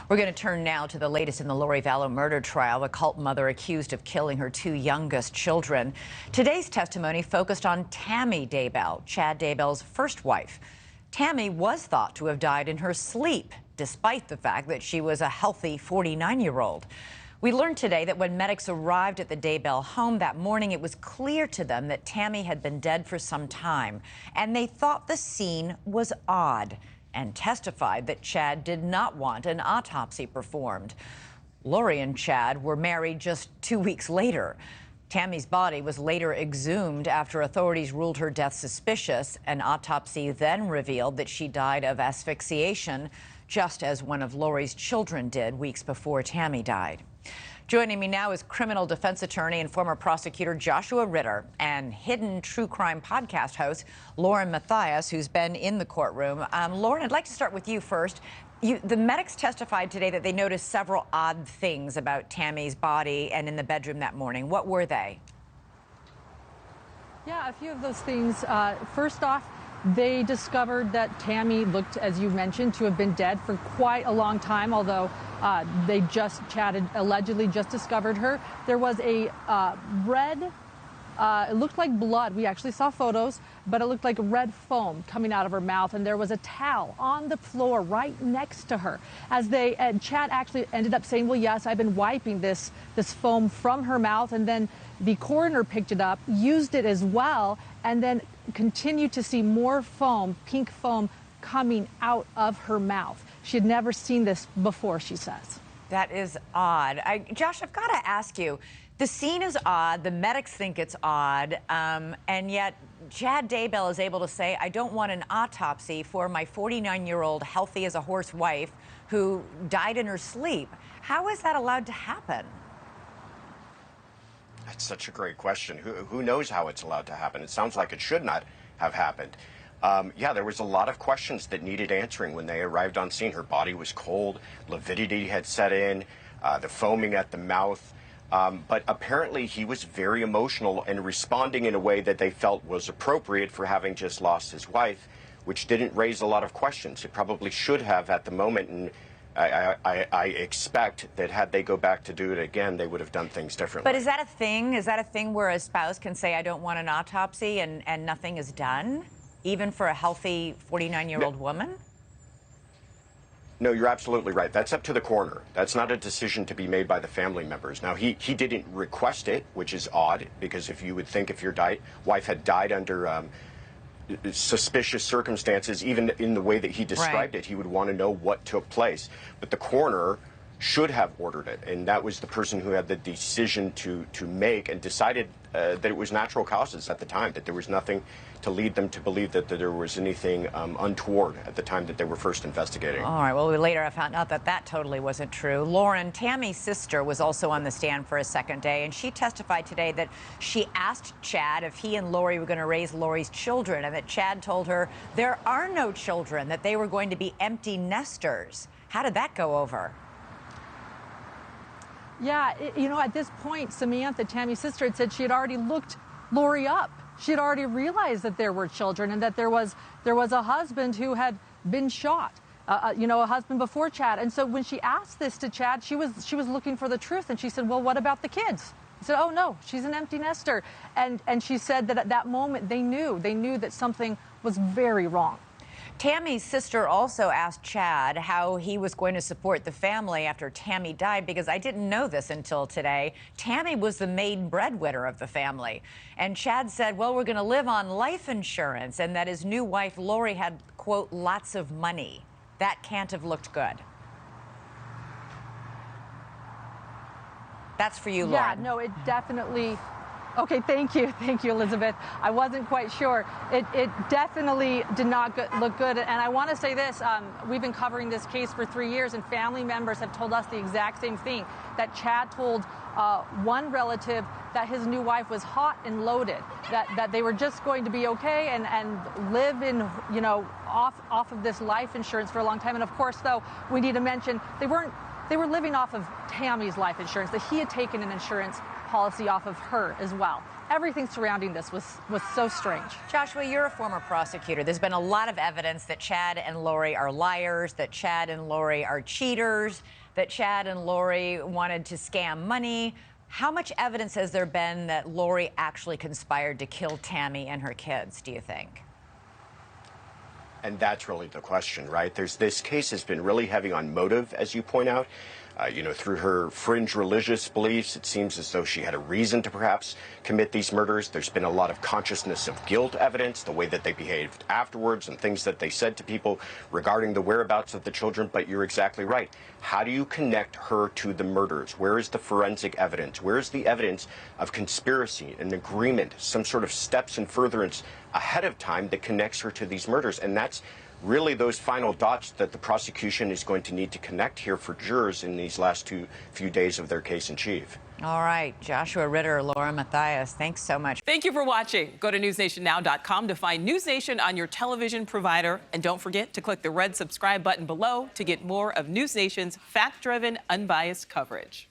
We're going to turn now to the latest in the Vallow murder trial, the cult mother accused of killing her two youngest children. Today's testimony focused on Tammy Daybell, Chad Daybell's first wife. Tammy was thought to have died in her sleep, despite the fact that she was a healthy 49-year-old. We learned today that when medics arrived at the Daybell home that morning, it was clear to them that Tammy had been dead for some time, and they thought the scene was odd, and testified that Chad did not want an autopsy performed. Lori and Chad were married just 2 weeks later. Tammy's body was later exhumed after authorities ruled her death suspicious. An autopsy then revealed that she died of asphyxiation, just as one of Lori's children did weeks before Tammy died. Joining me now is criminal defense attorney and former prosecutor Joshua Ritter and hidden true crime podcast host Lauren Matthias, who's been in the courtroom. Lauren, I'd like to start with you first. The medics testified today that they noticed several odd things about Tammy's body and in the bedroom that morning. What were they? Yeah, a few of those things. First off, they discovered that Tammy looked, as you mentioned, to have been dead for quite a long time, although Chad had allegedly just discovered her. There was a red, it looked like blood. We actually saw photos, but it looked like red foam coming out of her mouth, and there was a towel on the floor right next to her. And Chad actually ended up saying, well, yes, I've been wiping this foam from her mouth, and then the coroner picked it up, used it as well, and then continued to see more foam, pink foam, coming out of her mouth. She had never seen this before, she says. That is odd. Josh, I've got to ask you, the scene is odd, the medics think it's odd, and yet Chad Daybell is able to say, I don't want an autopsy for my 49-year-old healthy as a horse wife who died in her sleep. How is that allowed to happen? That's such a great question. Who knows how it's allowed to happen? It sounds like it should not have happened. Yeah, there was a lot of questions that needed answering when they arrived on scene. Her body was cold, lividity had set in, the foaming at the mouth. But apparently he was very emotional and responding in a way that they felt was appropriate for having just lost his wife, which didn't raise a lot of questions. It probably should have at the moment, and I expect that had they go back to do it again, they would have done things differently. But is that a thing? Is that a thing where a spouse can say, I don't want an autopsy, and nothing is done, even for a healthy 49-year-old woman? No, you're absolutely right. That's up to the coroner. That's not a decision to be made by the family members. Now, he didn't request it, which is odd, because if you would think if your wife had died under suspicious circumstances, even in the way that he described it, he would want to know what took place. But the coroner should have ordered it, and that was the person who had the decision to make and decided that it was natural causes at the time, that there was nothing to lead them to believe that there was anything untoward at the time that they were first investigating. All right, well, later I found out that that totally wasn't true. Lauren, Tammy's sister was also on the stand for a second day, and she testified today that she asked Chad if he and Lori were going to raise Lori's children, and that Chad told her there are no children, that they were going to be empty nesters. How did that go over? Yeah, you know, at this point, Samantha, Tammy's sister, had said she had already looked Lori up. She had already realized that there were children and that there was a husband who had been shot, you know, a husband before Chad. And so when she asked this to Chad, she was looking for the truth. And she said, well, what about the kids? He said, oh, no, she's an empty nester. And she said that at that moment they knew that something was very wrong. Tammy's sister also asked Chad how he was going to support the family after Tammy died, because I didn't know this until today. Tammy was the main breadwinner of the family. And Chad said, well, we're going to live on life insurance, and that his new wife, Lori, had, quote, lots of money. That can't have looked good. That's for you, Lauren. Yeah, no, it definitely... Okay, thank you, Elizabeth. I wasn't quite sure. It definitely did not look good. And I want to say this, we've been covering this case for 3 years, and family members have told us the exact same thing, that Chad told one relative that his new wife was hot and loaded, that they were just going to be okay and live in, you know, off of this life insurance for a long time. And of course, though, we need to mention they were living off of Tammy's life insurance, that he had taken an insurance policy off of her as well. Everything surrounding this was so strange. Joshua, you're a former prosecutor. There's been a lot of evidence that Chad and Lori are liars, that Chad and Lori are cheaters, that Chad and Lori wanted to scam money. How much evidence has there been that Lori actually conspired to kill Tammy and her kids, do you think? And that's really the question, right? This case has been really heavy on motive, as you point out. Through her fringe religious beliefs, it seems as though she had a reason to perhaps commit these murders. There's been a lot of consciousness of guilt evidence, the way that they behaved afterwards and things that they said to people regarding the whereabouts of the children. But you're exactly right. How do you connect her to the murders? Where is the forensic evidence? Where is the evidence of conspiracy, an agreement, some sort of steps in furtherance ahead of time that connects her to these murders? And that's really those final dots that the prosecution is going to need to connect here for jurors in these last few days of their case in chief. All right, Joshua Ritter, Laura Matthias, thanks so much. Thank you for watching. Go to newsnationnow.com to find NewsNation on your television provider. And don't forget to click the red subscribe button below to get more of NewsNation's fact-driven, unbiased coverage.